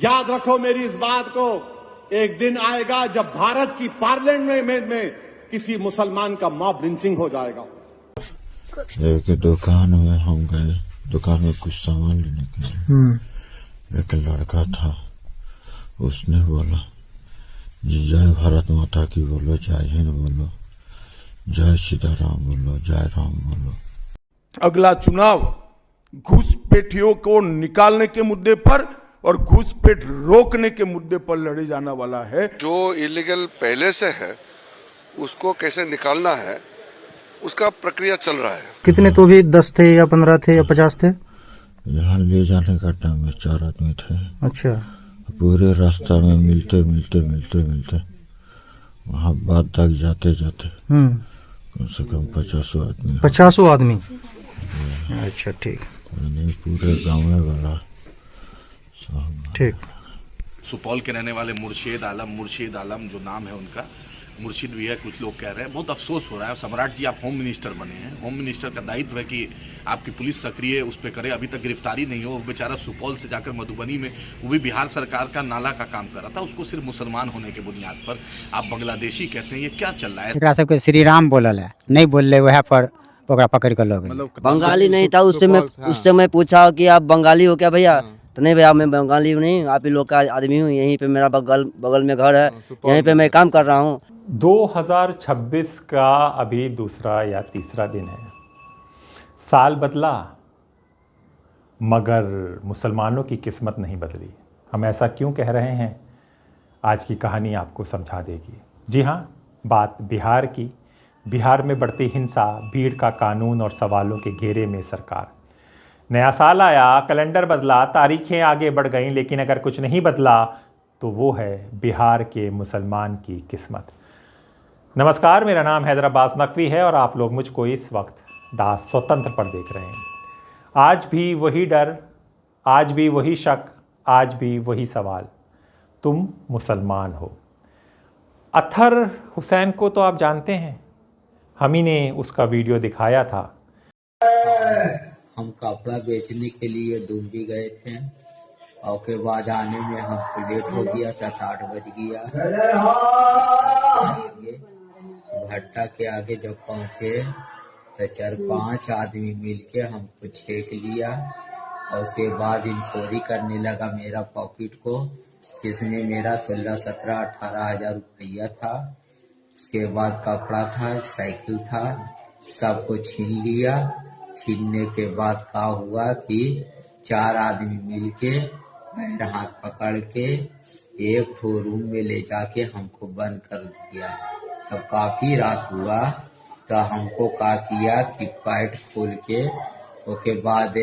याद रखो मेरी इस बात को, एक दिन आएगा जब भारत की पार्लियामेंट में किसी मुसलमान का मॉब लिंचिंग हो जाएगा। एक दुकान में हम गए, दुकान में कुछ सामान लेने के लिए एक लड़का था, उसने बोला जी जय भारत माता की बोलो, जय हिंद बोलो, जय सीताराम बोलो, जय राम बोलो। अगला चुनाव घुसपैठियों को निकालने के मुद्दे पर और घुसपैठ रोकने के मुद्दे पर लड़े जाने वाला है। जो इलीगल पहले से है उसको कैसे निकालना है उसका प्रक्रिया चल रहा है। कितने तो भी 10 थे या 15 थे या 50 थे? यहाँ ले जाने का टाइम में 4 आदमी थे। अच्छा। पूरे रास्ता में मिलते वहाँ बात तक जाते कम से कम 50 आदमी। 50 आदमी? अच्छा ठीक। पूरे गाँव में वाला ठीक। सुपौल के रहने वाले मुर्शीद आलम जो नाम है उनका, मुर्शिद भी है, कुछ लोग कह रहे हैं। बहुत अफसोस हो रहा है। सम्राट जी, आप होम मिनिस्टर बने हैं, होम मिनिस्टर का दायित्व है कि आपकी पुलिस सक्रिय उस पर करे। अभी तक गिरफ्तारी नहीं हो। वो बेचारा सुपौल से जाकर मधुबनी में, वो भी बिहार सरकार का नाला का काम कर रहा था, उसको सिर्फ मुसलमान होने के बुनियाद पर आप बांग्लादेशी कहते हैं। ये क्या चल रहा है? एकरा सबके श्री राम बोलल है, नहीं बोलले वह पर ओकरा पकड़ कर लोग। मतलब बंगाली नहीं था उससे मैं पूछा कि आप बंगाली हो क्या भैया? तो नहीं भैया मैं बंगाली हूँ, नहीं आप ही लोग का आदमी हूँ, यहीं पे मेरा बगल में घर है, यहीं पे मैं काम कर रहा हूँ। 2026 का अभी दूसरा या तीसरा दिन है। साल बदला मगर मुसलमानों की किस्मत नहीं बदली। हम ऐसा क्यों कह रहे हैं, आज की कहानी आपको समझा देगी। जी हाँ, बात बिहार की। बिहार में बढ़ती हिंसा, भीड़ का कानून और सवालों के घेरे में सरकार। नया साल आया, कैलेंडर बदला, तारीखें आगे बढ़ गईं, लेकिन अगर कुछ नहीं बदला तो वो है बिहार के मुसलमान की किस्मत। नमस्कार, मेरा नाम हैदर अब्बास नकवी है और आप लोग मुझको इस वक्त दास स्वतंत्र पर देख रहे हैं। आज भी वही डर, आज भी वही शक, आज भी वही सवाल, तुम मुसलमान हो। अतहर हुसैन को तो आप जानते हैं, हम ही ने उसका वीडियो दिखाया था। हम कपड़ा बेचने के लिए डुमरी गए थे और के बाद आने में हमको लेट हो गया, 7-8 बज गया। भट्टा के आगे जब पहुंचे तो 4-5 आदमी मिलके हमको छेक लिया और उसके बाद इंक्वायरी करने लगा मेरा पॉकेट को, जिसमें मेरा 16-17-18 हजार रुपया था। उसके बाद कपड़ा था, साइकिल था, सबको छीन लिया। छीनने के बाद क्या हुआ कि 4 आदमी मिलके पैर हाथ पकड़ के एक ठो रूम में ले जाके हमको बंद कर दिया। जब काफी रात हुआ तो हमको क्या किया कि पैंट खोल के उसके बाद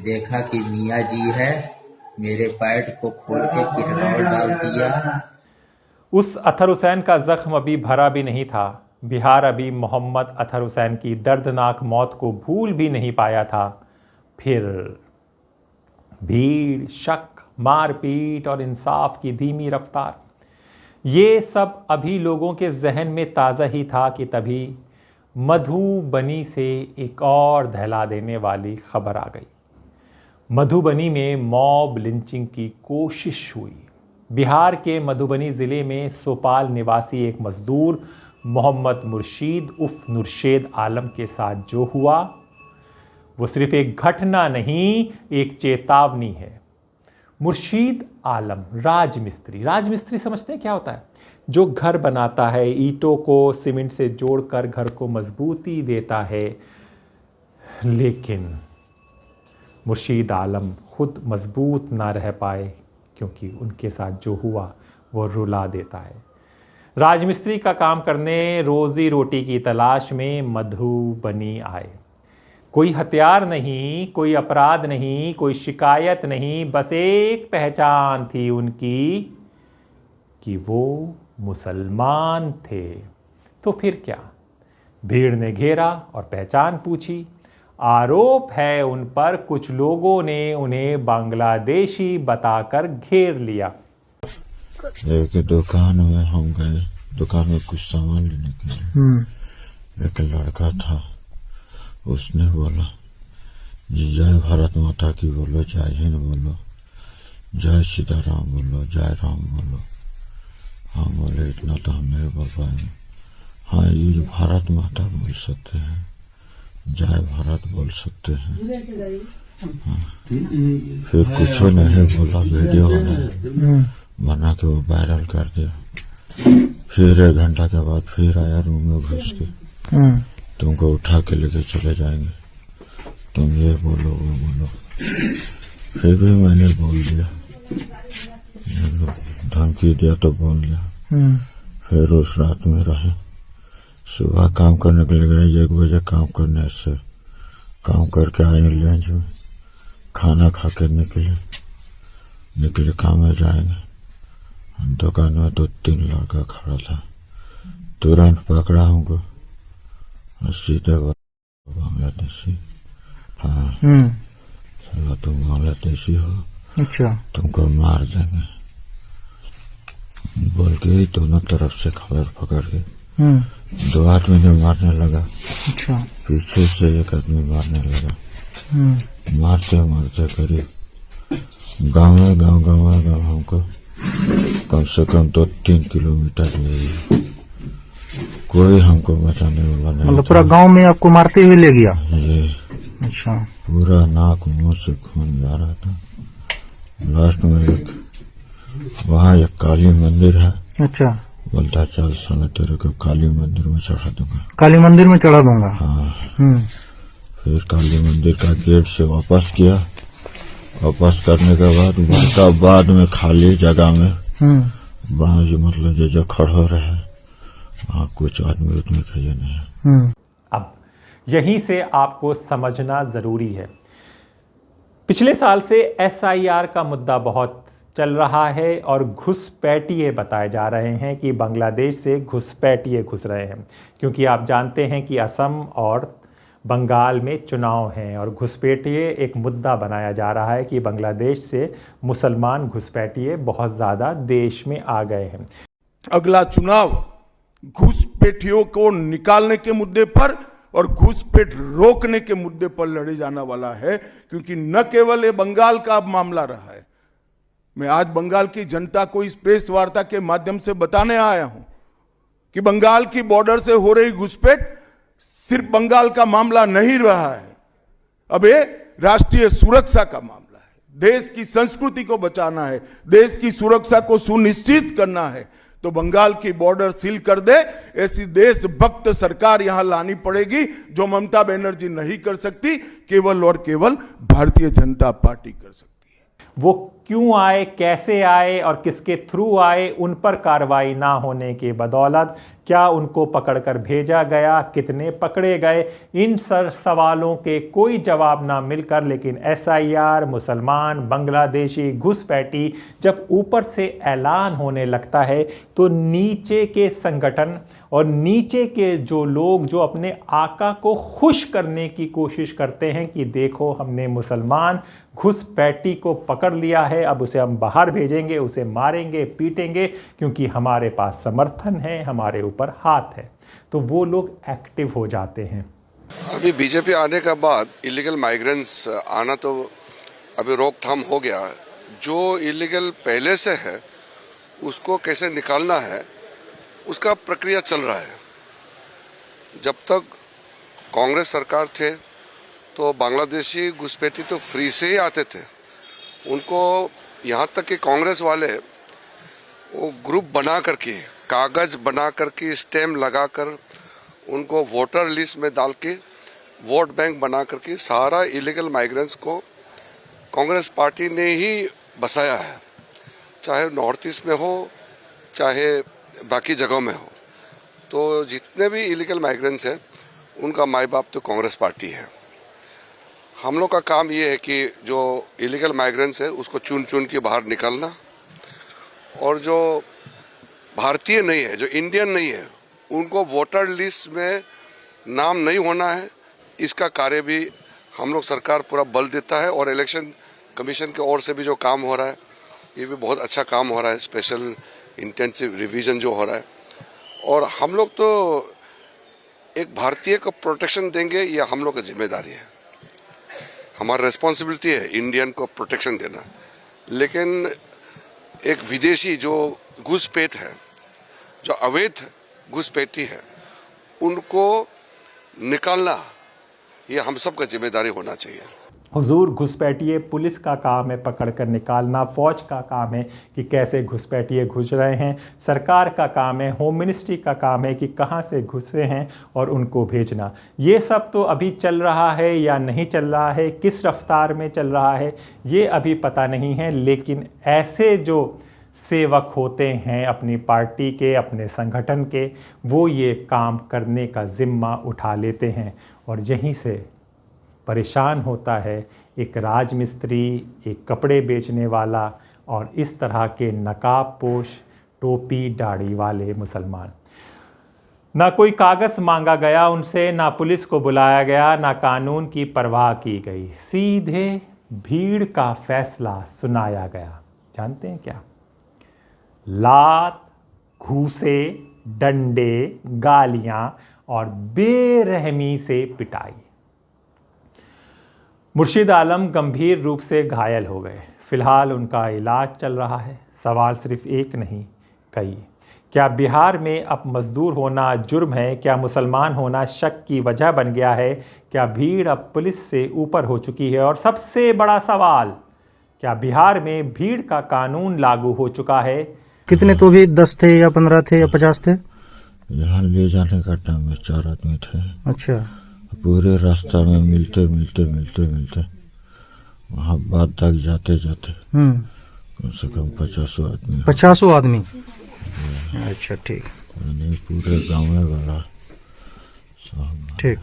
देखा कि मियाँ जी है, मेरे पैंट को खोल के पिटरौल डाल दिया। उस अतहर हुसैन का जख्म अभी भरा भी नहीं था। बिहार अभी मोहम्मद अतहर हुसैन की दर्दनाक मौत को भूल भी नहीं पाया था। फिर भीड़, शक, मारपीट और इंसाफ की धीमी रफ्तार, ये सब अभी लोगों के जहन में ताज़ा ही था कि तभी मधुबनी से एक और दहला देने वाली खबर आ गई। मधुबनी में मॉब लिंचिंग की कोशिश हुई। बिहार के मधुबनी ज़िले में सोपाल निवासी एक मजदूर मोहम्मद मुर्शीद उर्फ मुर्शीद आलम के साथ जो हुआ वो सिर्फ एक घटना नहीं, एक चेतावनी है। मुर्शीद आलम राजमिस्त्री समझते हैं क्या होता है? जो घर बनाता है, ईंटों को सीमेंट से जोड़कर घर को मजबूती देता है। लेकिन मुर्शीद आलम खुद मजबूत ना रह पाए क्योंकि उनके साथ जो हुआ वो रुला देता है। राजमिस्त्री का काम करने रोजी रोटी की तलाश में मधुबनी आए। कोई हथियार नहीं, कोई अपराध नहीं, कोई शिकायत नहीं, बस एक पहचान थी उनकी कि वो मुसलमान थे। तो फिर क्या? भीड़ ने घेरा और पहचान पूछी। आरोप है उन पर कुछ लोगों ने उन्हें बांग्लादेशी बताकर घेर लिया। एक दुकान में हम गए, दुकान में कुछ सामान लेने के लिए एक लड़का था, उसने बोला जी जय भारत माता की बोलो, जय हिंद बोलो, जय सीताराम बोलो, जय राम बोलो। हाँ बोले इतना तो हम नहीं बोल पाएंगे। हाँ ये भारत माता बोल सकते हैं, जय भारत बोल सकते हैं। हाँ। फिर कुछ नहीं बोला, वीडियो बना के वो वायरल कर दिया। फिर 1 घंटा के बाद फिर आया रूम में घुस के, तुमको उठा के लेके चले जाएंगे, तुम ये बोलो वो बोलो। फिर भी मैंने बोल दिया, धमकी दिया तो बोल दिया। फिर उस रात में रहे, सुबह काम करने के लिए गए 1 बजे काम करने से, काम करके आए लंच में, खाना खा कर निकले काम में जाएंगे। दुकान में 2-3 लड़का खड़ा था, तुरंत पकड़ा हमको और सीधे बांग्लादेशी। हाँ चलो तुम बांग्लादेशी हो, अच्छा, तुमको मार देंगे बोल के ही दोनों तरफ से खबर पकड़ के 2 आदमी ने मारने लगा। अच्छा, पीछे से 1 आदमी मारने लगा। मारते मारते करीब गाँव हमको कम से कम 2-3 किलोमीटर ले गया। कोई हमको बचाने वाला नहीं। मतलब पूरा गांव में आपको मारते हुए ले गया? ये अच्छा, पूरा नाक मुंह से खून जा रहा था। लास्ट में वहाँ एक काली मंदिर है। अच्छा, बोलता चल साला तेरे को काली मंदिर में चढ़ा दूंगा। काली मंदिर में चढ़ा दूंगा? हाँ। फिर काली मंदिर का गेट से वापस किया। वापस करने के बाद घंटा बाद में खाली जगह में वहाँ जो मतलब जो खड़ा रहे, वहाँ कुछ आदमी उतने खड़े नहीं है। अब यहीं से आपको समझना ज़रूरी है, पिछले साल से SIR का मुद्दा बहुत चल रहा है और घुसपैठिए बताए जा रहे हैं कि बांग्लादेश से घुसपैठिए घुस रहे हैं, क्योंकि आप जानते हैं कि असम और बंगाल में चुनाव हैं और घुसपैठिए एक मुद्दा बनाया जा रहा है कि बांग्लादेश से मुसलमान घुसपैठिए बहुत ज़्यादा देश में आ गए हैं। अगला चुनाव घुसपैठियों को निकालने के मुद्दे पर और घुसपैठ रोकने के मुद्दे पर लड़े जाने वाला है, क्योंकि न केवल ये बंगाल का अब मामला रहा है। मैं आज बंगाल की जनता को इस प्रेस वार्ता के माध्यम से बताने आया हूं कि बंगाल की बॉर्डर से हो रही घुसपैठ सिर्फ बंगाल का मामला नहीं रहा है, अब ये राष्ट्रीय सुरक्षा का मामला है। देश की संस्कृति को बचाना है, देश की सुरक्षा को सुनिश्चित करना है, तो बंगाल की बॉर्डर सील कर दे, ऐसी देशभक्त सरकार यहां लानी पड़ेगी जो ममता बनर्जी नहीं कर सकती, केवल और केवल भारतीय जनता पार्टी कर सकती है। वो क्यों आए, कैसे आए और किसके थ्रू आए, उन पर कार्रवाई ना होने के बदौलत क्या उनको पकड़कर भेजा गया, कितने पकड़े गए, इन सवालों के कोई जवाब ना मिलकर, लेकिन SIR, मुसलमान, बांग्लादेशी, घुसपैठी जब ऊपर से ऐलान होने लगता है तो नीचे के संगठन और नीचे के जो लोग जो अपने आका को खुश करने की कोशिश करते हैं कि देखो हमने मुसलमान घुसपैठी को पकड़ लिया है, अब उसे हम बाहर भेजेंगे, उसे मारेंगे, पीटेंगे, क्योंकि हमारे पास समर्थन है, हमारे ऊपर हाथ है, तो वो लोग एक्टिव हो जाते हैं। अभी बीजेपी आने के बाद इलीगल माइग्रेंट्स आना तो अभी रोकथाम हो गया। जो इलीगल पहले से है उसको कैसे निकालना है उसका प्रक्रिया चल रहा है। जब तक कांग्रेस सरकार थे तो बांग्लादेशी घुसपैठी तो फ्री से ही आते थे, उनको यहाँ तक कि कांग्रेस वाले वो ग्रुप बना करके, कागज बना करके, स्टैम्प लगा कर उनको वोटर लिस्ट में डाल के वोट बैंक बना करके सारा इलीगल माइग्रेंट्स को कांग्रेस पार्टी ने ही बसाया है, चाहे नॉर्थ ईस्ट में हो चाहे बाकी जगहों में हो। तो जितने भी इलीगल माइग्रेंट्स हैं उनका माई बाप तो कांग्रेस पार्टी है। हम लोग का काम ये है कि जो इलीगल माइग्रेंट्स है उसको चुन चुन के बाहर निकालना, और जो भारतीय नहीं है, जो इंडियन नहीं है, उनको वोटर लिस्ट में नाम नहीं होना है, इसका कार्य भी हम लोग सरकार पूरा बल देता है। और इलेक्शन कमीशन की ओर से भी जो काम हो रहा है ये भी बहुत अच्छा काम हो रहा है, स्पेशल इंटेंसिव रिवीजन जो हो रहा है। और हम लोग तो एक भारतीय को प्रोटेक्शन देंगे, ये हम लोग की जिम्मेदारी है, हमारा रिस्पॉन्सिबिलिटी है इंडियन को प्रोटेक्शन देना। लेकिन एक विदेशी जो घुसपैठ है, जो अवैध घुसपैठी है, उनको निकालना ये हम सब का जिम्मेदारी होना चाहिए। हुजूर, घुसपैठिए पुलिस का काम है पकड़ कर निकालना, फौज का काम है कि कैसे घुसपैठिए घुस रहे हैं, सरकार का काम है, होम मिनिस्ट्री का काम है कि कहां से घुसे हैं और उनको भेजना। ये सब तो अभी चल रहा है या नहीं चल रहा है, किस रफ्तार में चल रहा है ये अभी पता नहीं है, लेकिन ऐसे जो सेवक होते हैं अपनी पार्टी के, अपने संगठन के, वो ये काम करने का ज़िम्मा उठा लेते हैं और यहीं से परेशान होता है एक राजमिस्त्री, एक कपड़े बेचने वाला और इस तरह के नकाबपोश, टोपी दाढ़ी वाले मुसलमान। ना कोई कागज़ मांगा गया उनसे, ना पुलिस को बुलाया गया, ना कानून की परवाह की गई, सीधे भीड़ का फैसला सुनाया गया। जानते हैं क्या? लात, घूसे, डंडे, गालियां और बेरहमी से पिटाई। मुर्शीद आलम गंभीर रूप से घायल हो गए। फिलहाल उनका इलाज चल रहा है। सवाल सिर्फ एक नहीं, कई। क्या बिहार में अब मजदूर होना जुर्म है? क्या मुसलमान होना शक की वजह बन गया है? क्या भीड़ अब पुलिस से ऊपर हो चुकी है? और सबसे बड़ा सवाल, क्या बिहार में भीड़ का कानून लागू हो चुका है? कितने तो भी 10 थे या 15 थे या 50 थे? यहाँ ले जाने का टाइम में 4 आदमी थे। अच्छा। पूरे रास्ता में मिलते वहाँ बात तक जाते कम से कम 50 आदमी। 50 आदमी? अच्छा, ठीक। यानी पूरे गाँव में वाला। ठीक।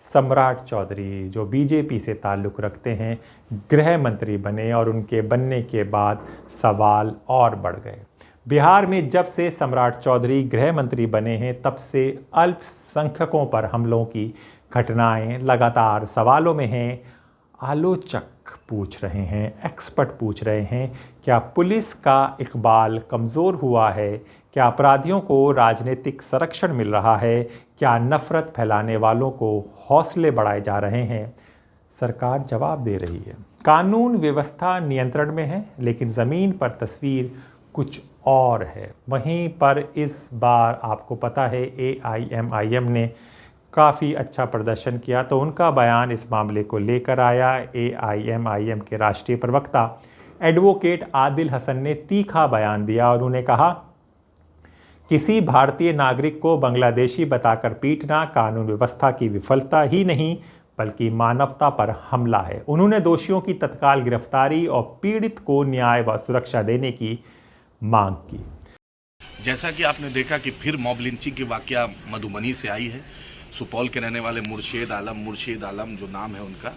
सम्राट चौधरी जो बीजेपी से ताल्लुक़ रखते हैं, गृह मंत्री बने और उनके बनने के बाद सवाल और बढ़ गए। बिहार में जब से सम्राट चौधरी गृह मंत्री बने हैं तब से अल्पसंख्यकों पर हमलों की घटनाएं लगातार सवालों में हैं। आलोचक पूछ रहे हैं, एक्सपर्ट पूछ रहे हैं, क्या पुलिस का इकबाल कमज़ोर हुआ है? क्या अपराधियों को राजनीतिक संरक्षण मिल रहा है? क्या नफ़रत फैलाने वालों को हौसले बढ़ाए जा रहे हैं? सरकार जवाब दे रही है। कानून व्यवस्था नियंत्रण में है, लेकिन ज़मीन पर तस्वीर कुछ और है। वहीं पर इस बार आपको पता है AIMIM ने काफ़ी अच्छा प्रदर्शन किया, तो उनका बयान इस मामले को लेकर आया। AIMIM के राष्ट्रीय प्रवक्ता एडवोकेट आदिल हसन ने तीखा बयान दिया और उन्हें कहा, किसी भारतीय नागरिक को बांग्लादेशी बताकर पीटना कानून व्यवस्था की विफलता ही नहीं बल्कि मानवता पर हमला है। उन्होंने दोषियों की तत्काल गिरफ्तारी और पीड़ित को न्याय व सुरक्षा देने की मांग की। जैसा कि आपने देखा कि फिर मॉब लिंचिंग की वाकया मधुबनी से आई है। सुपौल के रहने वाले मुर्शीद आलम जो नाम है उनका,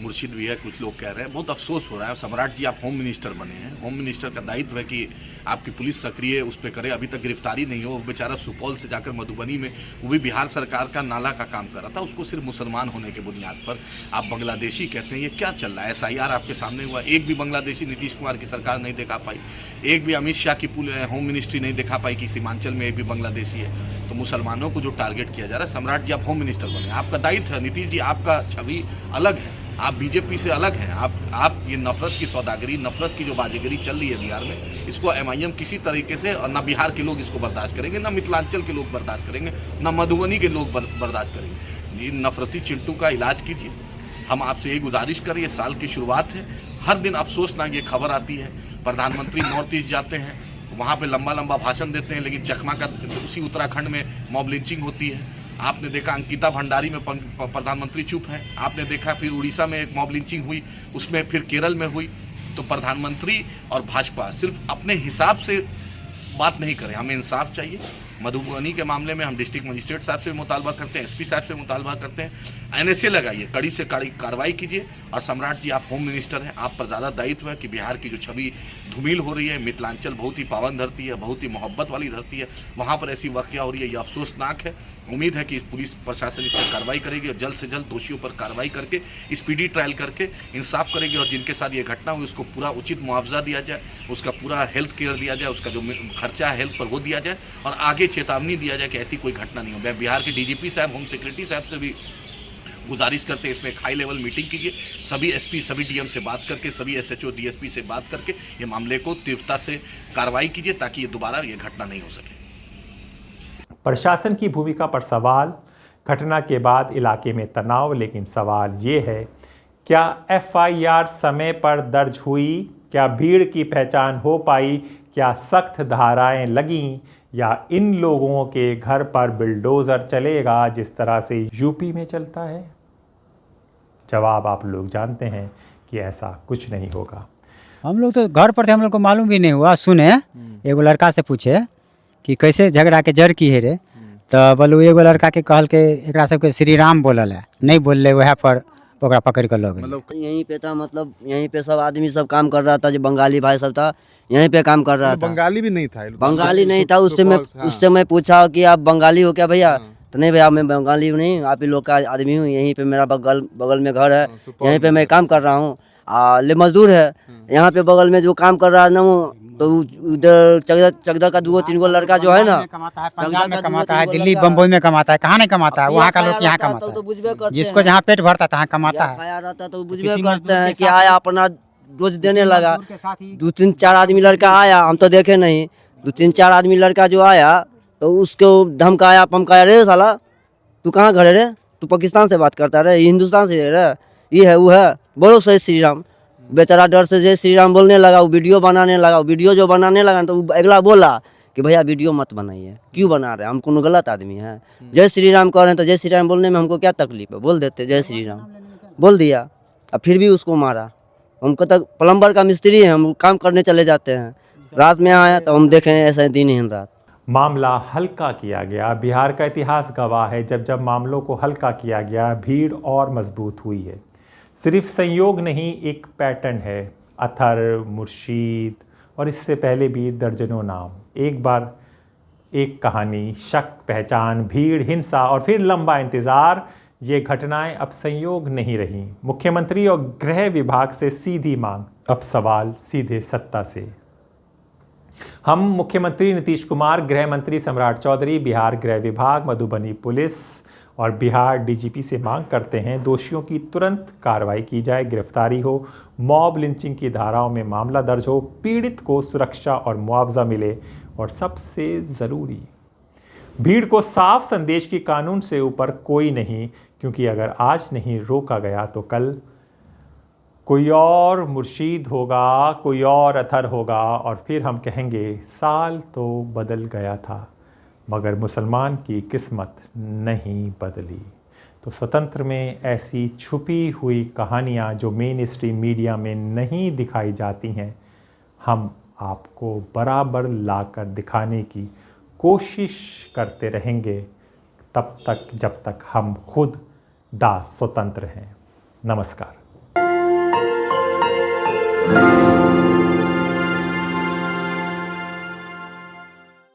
मुर्शिद भी है, कुछ लोग कह रहे हैं। बहुत अफसोस हो रहा है। सम्राट जी, आप होम मिनिस्टर बने हैं। होम मिनिस्टर का दायित्व है कि आपकी पुलिस सक्रिय उस पर करे। अभी तक गिरफ्तारी नहीं हो। वो बेचारा सुपौल से जाकर मधुबनी में, वो भी बिहार सरकार का नाला का काम कर रहा था, उसको सिर्फ मुसलमान होने के बुनियाद पर आप बांग्लादेशी कहते हैं। ये क्या चल रहा है? SIR आपके सामने हुआ, एक भी बांग्लादेशी नीतीश कुमार की सरकार नहीं दिखा पाई, एक भी अमित शाह की होम मिनिस्ट्री नहीं दिखा पाई कि सीमांचल में एक भी बांग्लादेशी है। तो मुसलमानों को जो टारगेट किया जा रहा है, सम्राट जी आप होम मिनिस्टर बने, आपका दायित्व है। नीतीश जी, आपका छवि अलग है, आप बीजेपी से अलग हैं। आप ये नफरत की सौदागरी, नफरत की जो बाजीगरी चल रही है बिहार में, इसको MIM किसी तरीके से, और ना बिहार के लोग इसको बर्दाश्त करेंगे, ना मिथिलांचल के लोग बर्दाश्त करेंगे, ना मधुबनी के लोग बर्दाश्त करेंगे। ये नफरती चिंटू का इलाज कीजिए। हम आपसे यही गुजारिश करें, ये साल की शुरुआत है, हर दिन अफसोसनाक ये खबर आती है, प्रधानमंत्री नॉर्थ ईस्ट जाते हैं, वहाँ पे लंबा लंबा भाषण देते हैं, लेकिन चकमा का उसी उत्तराखंड में मॉब लिंचिंग होती है। आपने देखा अंकिता भंडारी में प्रधानमंत्री चुप है। आपने देखा फिर उड़ीसा में एक मॉब लिंचिंग हुई, उसमें फिर केरल में हुई। तो प्रधानमंत्री और भाजपा सिर्फ अपने हिसाब से बात नहीं करें, हमें इंसाफ चाहिए। मधुबनी के मामले में हम डिस्ट्रिक्ट मजिस्ट्रेट साहब से मुतालबा करते हैं, SP साहब से मुतालबा करते हैं, NSA लगाइए, कड़ी से कड़ी कार्रवाई कीजिए। और सम्राट जी, आप होम मिनिस्टर हैं, आप पर ज़्यादा दायित्व है कि बिहार की जो छवि धूमिल हो रही है, मिथिलांचल बहुत ही पावन धरती है, बहुत ही मोहब्बत वाली धरती है, वहाँ पर ऐसी वाकया हो रही है, ये अफसोसनाक है। उम्मीद है कि पुलिस प्रशासन इस पर कार्रवाई करेगी और जल्द से जल्द दोषियों पर कार्रवाई करके स्पीडी ट्रायल करके इंसाफ करेगी, और जिनके साथ ये घटना हुई उसको पूरा उचित मुआवजा दिया जाए, उसका पूरा हेल्थ केयर दिया जाए, उसका जो खर्चा है हेल्थ पर वो दिया जाए, और आगे चेतावनी दिया जाए कि ऐसी कोई घटना नहीं हो। मैं बिहार के DGP साहब, होम सेक्रेटरी साहब से भी गुजारिश करते हैं इसमें एक हाई लेवल मीटिंग कीजिए, सभी एसपी सभी डीएम से बात करके, सभी एसएचओ डीएसपी से बात करके ये मामले को तीव्रता से कार्रवाई कीजिए ताकि ये दोबारा ये घटना नहीं हो सके। प्रशासन की भूमिका पर सवाल। घटना के बाद इलाके में तनाव, लेकिन सवाल ये है, क्या एफआईआर समय पर दर्ज हुई? क्या भीड़ की पहचान हो पाई? क्या सख्त धाराएं लगीं? या इन लोगों के घर पर बिल्डोज़र चलेगा जिस तरह से यूपी में चलता है? जवाब आप लोग जानते हैं कि ऐसा कुछ नहीं होगा। हम लोग तो घर पर थे, हम लोग को मालूम भी नहीं हुआ। सुने एगो लड़का से पूछे कि कैसे झगड़ा के जड़ की है रे, तो बोलू एगो लड़का के कहल के एकरा सबके श्री राम बोलल है, नहीं बोलले, वह पर ओकरा पकड़ कर लोग यहीं पे था, मतलब यहीं पे सब आदमी सब काम कर रहा था, जो बंगाली भाई सब था यहीं पे काम कर रहा था। बंगाली भी नहीं था, बंगाली नहीं था। उससे मैं पूछा कि आप बंगाली हो क्या भैया? तो नहीं भैया मैं बंगाली हूँ नहीं, आप ही लोग का आदमी हूँ, यहीं पे मेरा बगल में घर है, यहीं पे मैं काम कर रहा हूँ। ले मजदूर है यहाँ पे बगल में जो काम कर रहा है ना, वो तो उधर चगदा का 2-3 गो लड़का जो है ना, पंजाब में कमाता है, दिल्ली बम्बई में कमाता है, कहाँ नहीं कमाता है? वहाँ का लोग यहाँ कमाता है, जिसको जहाँ पेट भरता है कमाता है। खाया रहता तो बुझबे करते हैं कि आया अपना रोज देने लगा। 2-3-4 आदमी लड़का आया, हम तो देखे नहीं, 2-3-4 आदमी लड़का जो आया तो उसको धमकाया पमकाया, रे साला तू कहाँ घर है रे, तू पाकिस्तान से बात करता रे, हिंदुस्तान से रे, ये है वो है, बोलो सही श्री राम। बेचारा डर से जय श्री राम बोलने लगा, वो वीडियो बनाने लगा। वीडियो जो बनाने लगा तो अगला बोला कि भैया वीडियो मत बनाइए, क्यों बना रहे हैं, हम कोनो गलत आदमी हैं? जय श्री राम कह रहे हैं तो जय श्री राम बोलने में हमको क्या तकलीफ है, बोल देते जय श्री राम, बोल दिया। अब फिर भी उसको मारा। हमको तक प्लम्बर का मिस्त्री है, हम काम करने चले जाते हैं, रात में आया तो हम देखें ऐसे दिन ही रात। मामला हल्का किया गया। बिहार का इतिहास गवाह है, जब जब मामलों को हल्का किया गया भीड़ और मजबूत हुई है। सिर्फ संयोग नहीं, एक पैटर्न है। अथर, मुर्शीद और इससे पहले भी दर्जनों नाम, एक बार एक कहानी, शक, पहचान, भीड़, हिंसा और फिर लंबा इंतज़ार। ये घटनाएं अब संयोग नहीं रहीं। मुख्यमंत्री और गृह विभाग से सीधी मांग, अब सवाल सीधे सत्ता से। हम मुख्यमंत्री नीतीश कुमार, गृह मंत्री सम्राट चौधरी, बिहार गृह विभाग, मधुबनी पुलिस और बिहार डीजीपी से मांग करते हैं दोषियों की तुरंत कार्रवाई की जाए, गिरफ्तारी हो, मॉब लिंचिंग की धाराओं में मामला दर्ज हो, पीड़ित को सुरक्षा और मुआवजा मिले और सबसे ज़रूरी भीड़ को साफ संदेश की कानून से ऊपर कोई नहीं, क्योंकि अगर आज नहीं रोका गया तो कल कोई और मुर्शीद होगा, कोई और अथर होगा और फिर हम कहेंगे साल तो बदल गया था मगर मुसलमान की किस्मत नहीं बदली। तो स्वतंत्र में ऐसी छुपी हुई कहानियाँ जो मेन स्ट्रीम मीडिया में नहीं दिखाई जाती हैं, हम आपको बराबर लाकर दिखाने की कोशिश करते रहेंगे, तब तक जब तक हम खुद दास स्वतंत्र हैं। नमस्कार।